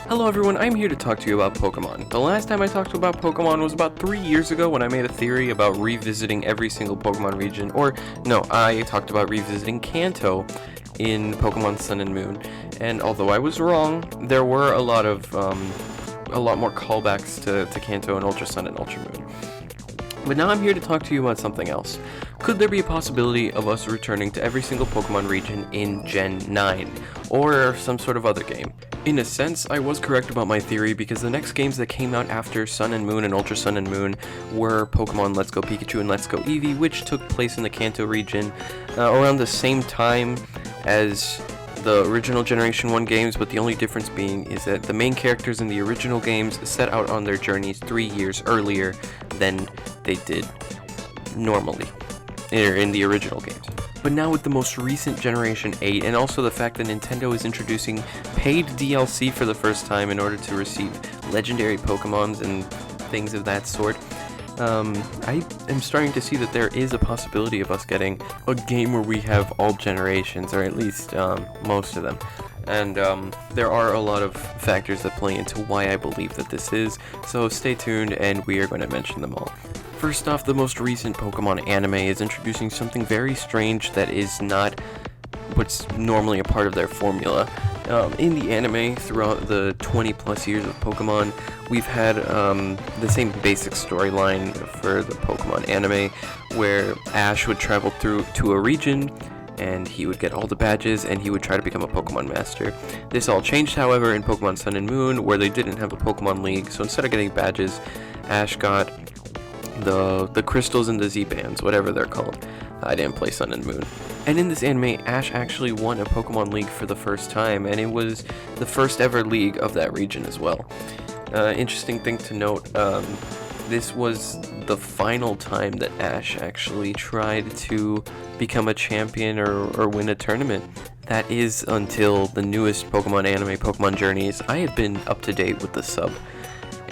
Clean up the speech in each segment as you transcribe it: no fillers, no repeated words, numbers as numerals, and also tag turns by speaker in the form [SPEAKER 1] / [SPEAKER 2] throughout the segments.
[SPEAKER 1] Hello everyone, I'm here to talk to you about Pokemon. The last time I talked about Pokemon was about 3 years ago when I made a theory about revisiting every single Pokemon region, I talked about revisiting Kanto in Pokemon Sun and Moon. And although I was wrong, there were a lot more callbacks to Kanto and Ultra Sun and Ultra Moon. But now I'm here to talk to you about something else. Could there be a possibility of us returning to every single Pokemon region in Gen 9, or some sort of other game? In a sense, I was correct about my theory because the next games that came out after Sun and Moon and Ultra Sun and Moon were Pokemon Let's Go Pikachu and Let's Go Eevee, which took place in the Kanto region around the same time as the original Generation 1 games, but the only difference being is that the main characters in the original games set out on their journeys 3 years earlier than they did normally in the original games. But now with the most recent Generation 8, and also the fact that Nintendo is introducing paid DLC for the first time in order to receive legendary Pokemons and things of that sort, I am starting to see that there is a possibility of us getting a game where we have all generations, or at least most of them. And there are a lot of factors that play into why I believe that this is, so stay tuned and we are going to mention them all. First off, the most recent Pokemon anime is introducing something very strange that is not what's normally a part of their formula. In the anime, throughout the 20 plus years of Pokemon, we've had the same basic storyline for the Pokemon anime, where Ash would travel through to a region, and he would get all the badges, and he would try to become a Pokemon Master. This all changed, however, in Pokemon Sun and Moon, where they didn't have a Pokemon League, so instead of getting badges, Ash got the crystals and the Z-bands, whatever they're called. I didn't play Sun and Moon. And in this anime, Ash actually won a Pokemon League for the first time, and it was the first ever league of that region as well. Interesting thing to note, this was the final time that Ash actually tried to become a champion or win a tournament. That is until the newest Pokemon anime, Pokemon Journeys. I have been up to date with the sub,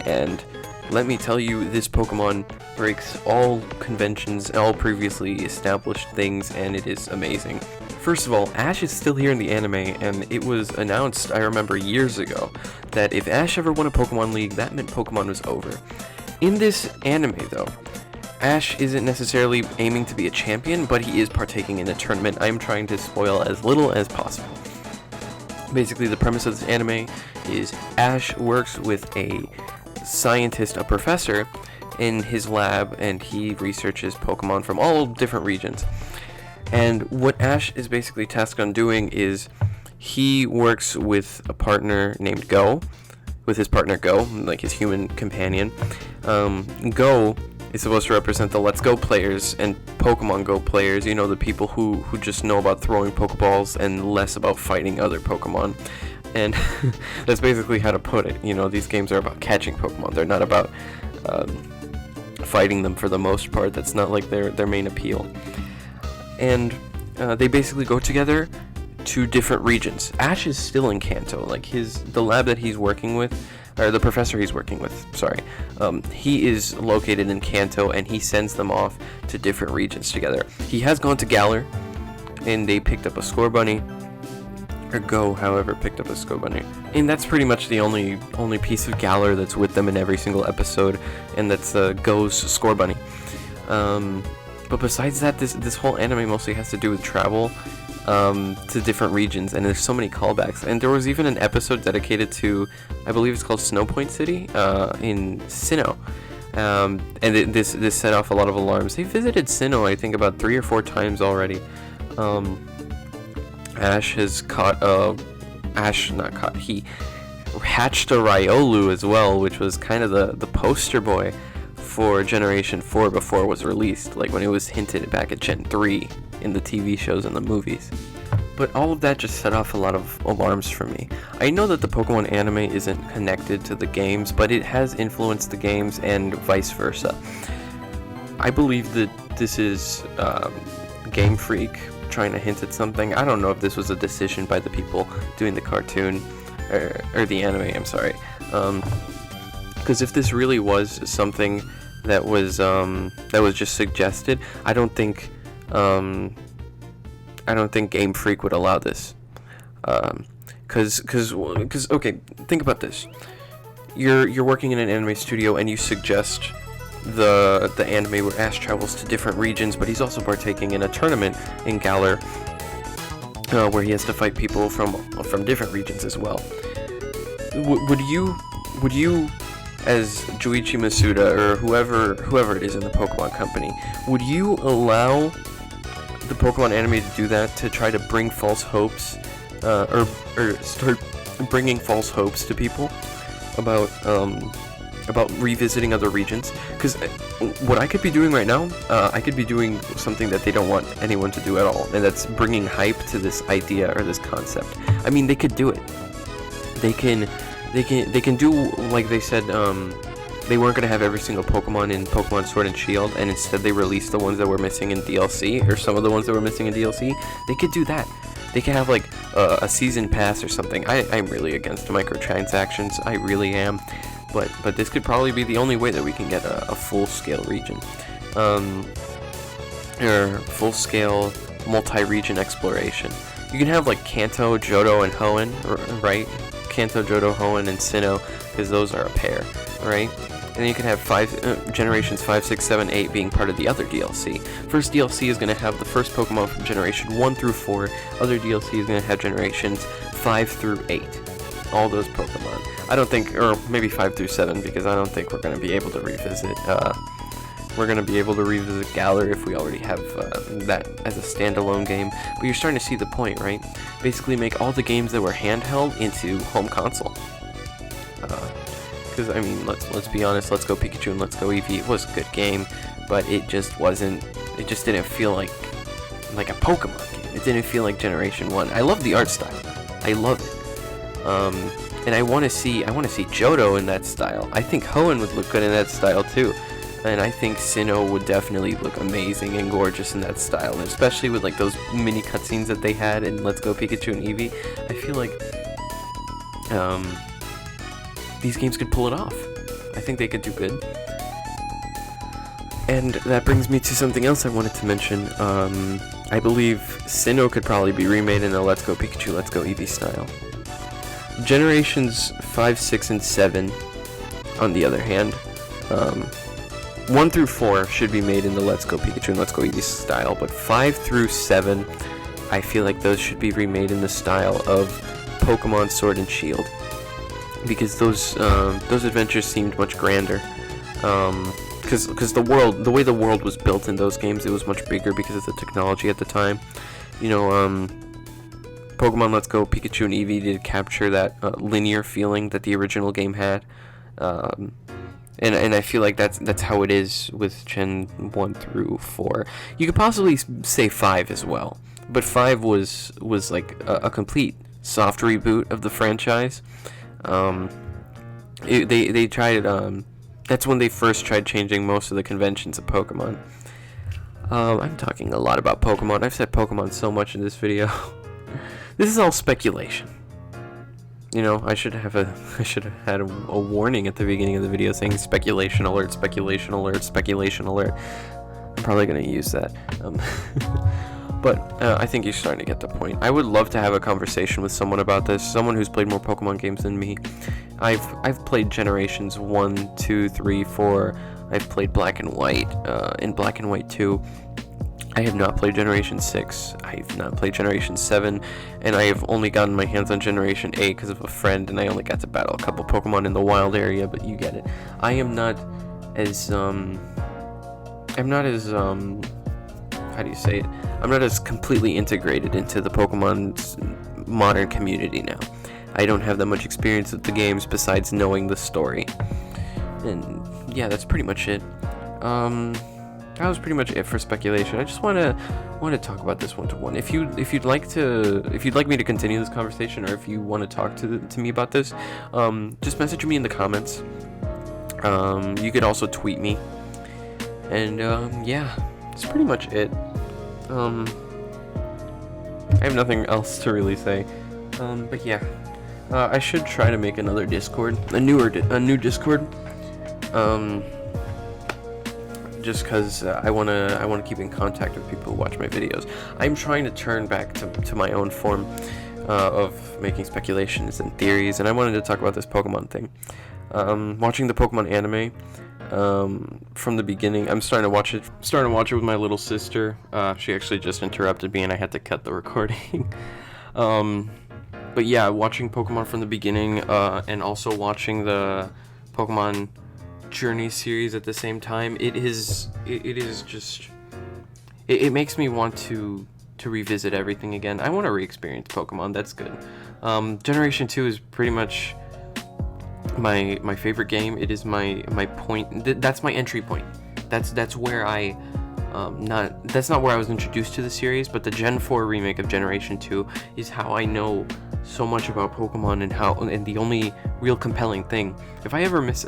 [SPEAKER 1] and let me tell you, this Pokemon breaks all conventions, all previously established things, and it is amazing. First of all, Ash is still here in the anime, and it was announced, I remember years ago, that if Ash ever won a Pokemon League, that meant Pokemon was over. In this anime, though, Ash isn't necessarily aiming to be a champion, but he is partaking in a tournament. I'm trying to spoil as little as possible. Basically, the premise of this anime is Ash works with a scientist, a professor, in his lab, and he researches Pokemon from all different regions. And what Ash is basically tasked on doing is he works with a partner named Go, with his partner Go, like his human companion. Go is supposed to represent the Let's Go players and Pokemon Go players, you know, the people who just know about throwing Pokeballs and less about fighting other Pokemon. And that's basically how to put it. You know, these games are about catching Pokemon. They're not about fighting them for the most part. That's not like their main appeal. And they basically go together to different regions. Ash is still in Kanto. Like the lab that he's working with, or the professor he's working with, sorry. He is located in Kanto, and he sends them off to different regions together. He has gone to Galar, and they picked up a Score Bunny. Or Go, however, picked up a Scorbunny. And that's pretty much the only piece of Galar that's with them in every single episode, and that's Go's Scorbunny. But besides that, this whole anime mostly has to do with travel to different regions, and there's so many callbacks. And there was even an episode dedicated to, I believe it's called Snow Point City, in Sinnoh. And this set off a lot of alarms. They visited Sinnoh, I think, about 3 or 4 times already. Ash has he hatched a Riolu as well, which was kind of the poster boy for Generation 4 before it was released, like when it was hinted back at Gen 3 in the TV shows and the movies. But all of that just set off a lot of alarms for me. I know that the Pokemon anime isn't connected to the games, but it has influenced the games and vice versa. I believe that this is Game Freak trying to hint at something. I don't know if this was a decision by the people doing the cartoon or the anime, I'm sorry, because if this really was something that was just suggested, I don't think Game Freak would allow this. Because okay, think about this. You're working in an anime studio and you suggest the anime where Ash travels to different regions, but he's also partaking in a tournament in Galar, where he has to fight people from different regions as well. Would you, as Juichi Masuda or whoever it is in the Pokemon company, would you allow the Pokemon anime to do that, to try to bring false hopes, or start bringing false hopes to people about revisiting other regions? Because what I could be doing right now, I could be doing something that they don't want anyone to do at all, and that's bringing hype to this idea or this concept. I mean, they could do it. They can do, like they said, they weren't going to have every single Pokemon in Pokemon Sword and Shield, and instead they released the ones that were missing in DLC, or some of the ones that were missing in DLC. They could do that. They could have, like, a season pass or something. I'm really against microtransactions. I really am. But this could probably be the only way that we can get a full-scale region. Or full-scale multi-region exploration. You can have, like, Kanto, Johto, and Hoenn, right? Kanto, Johto, Hoenn, and Sinnoh, because those are a pair, right? And then you can have generations 5, 6, 7, 8 being part of the other DLC. First DLC is going to have the first Pokemon from generation 1 through 4. Other DLC is going to have generations 5 through 8. All those Pokemon. I don't think, or maybe 5 through 7, because I don't think we're going to be able to revisit, Galar if we already have that as a standalone game. But you're starting to see the point, right? Basically make all the games that were handheld into home console. Because, I mean, let's be honest, Let's Go Pikachu and Let's Go Eevee, it was a good game, but it just didn't feel like a Pokemon game. It didn't feel like Generation 1. I love the art style. I love it. And I want to see Johto in that style. I think Hoenn would look good in that style too. And I think Sinnoh would definitely look amazing and gorgeous in that style, and especially with, like, those mini cutscenes that they had in Let's Go Pikachu and Eevee. I feel like these games could pull it off. I think they could do good. And that brings me to something else I wanted to mention. I believe Sinnoh could probably be remade in a Let's Go Pikachu, Let's Go Eevee style. Generations 5, 6, and 7, on the other hand, 1 through 4 should be made in the Let's Go Pikachu and Let's Go Eevee style, but 5 through 7, I feel like those should be remade in the style of Pokemon Sword and Shield, because those adventures seemed much grander. Because the way the world was built in those games, it was much bigger because of the technology at the time. You know, Pokemon Let's Go Pikachu and Eevee did capture that linear feeling that the original game had. And I feel like that's how it is with Gen 1 through 4. You could possibly say 5 as well, but 5 was like a complete soft reboot of the franchise. They tried, that's when they first tried changing most of the conventions of Pokemon. I'm talking a lot about Pokemon. I've said Pokemon so much in this video. This is all speculation. You know, I should have had a warning at the beginning of the video saying speculation alert, speculation alert, speculation alert. I'm probably gonna use that. But I think you're starting to get the point. I would love to have a conversation with someone about this, someone who's played more Pokemon games than me. I've played Generations 1, 2, 3, 4. I've played Black and White, in Black and White 2. I have not played Generation 6, I have not played Generation 7, and I have only gotten my hands on Generation 8 because of a friend, and I only got to battle a couple Pokemon in the wild area, but you get it. I am not as, how do you say it? I'm not as completely integrated into the Pokemon's modern community now. I don't have that much experience with the games besides knowing the story. And yeah, that's pretty much it. That was pretty much it for speculation. I just want to talk about this one-to-one. If you'd like me to continue this conversation, or if you want to talk to me about this, just message me in the comments. You could also tweet me. And yeah, that's pretty much it. I have nothing else to really say. But yeah, I should try to make another Discord, a new Discord. Just because I want to keep in contact with people who watch my videos. I'm trying to turn back to my own form. of making speculations and theories, and I wanted to talk about this Pokemon thing. Watching the Pokemon anime from the beginning. I'm starting to watch it with my little sister. She actually just interrupted me, and I had to cut the recording. But yeah, watching Pokemon from the beginning, and also watching the Pokemon Journey series at the same time, it makes me want to revisit everything again. I want to re-experience Pokemon. That's good. Generation 2 is pretty much my favorite game. It is my point. That's my entry point. That's where I that's not where I was introduced to the series, but the Gen 4 remake of Generation 2 is how I know so much about Pokemon, and the only real compelling thing. If I ever miss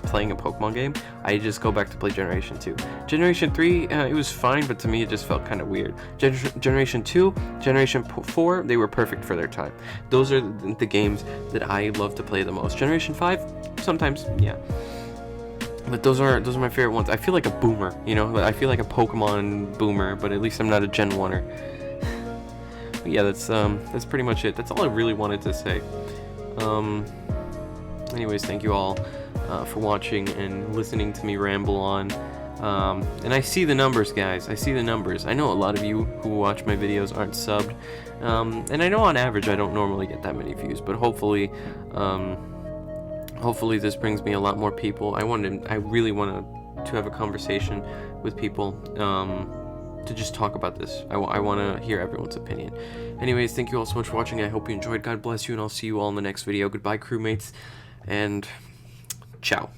[SPEAKER 1] playing a Pokemon game, I just go back to play Generation 2. Generation 3, it was fine, but to me it just felt kind of weird. Generation 2, Generation 4, they were perfect for their time. Those are the games that I love to play the most. Generation 5, sometimes, yeah. But those are my favorite ones. I feel like a boomer, you know? I feel like a Pokemon boomer, but at least I'm not a Gen 1er. But yeah, that's pretty much it. That's all I really wanted to say. Anyways, thank you all for watching and listening to me ramble on. And I see the numbers, guys. I see the numbers. I know a lot of you who watch my videos aren't subbed. And I know on average I don't normally get that many views, but hopefully this brings me a lot more people. I really want to have a conversation with people, to just talk about this. I want to hear everyone's opinion. Anyways, thank you all so much for watching. I hope you enjoyed. God bless you, and I'll see you all in the next video. Goodbye, crewmates, and ciao.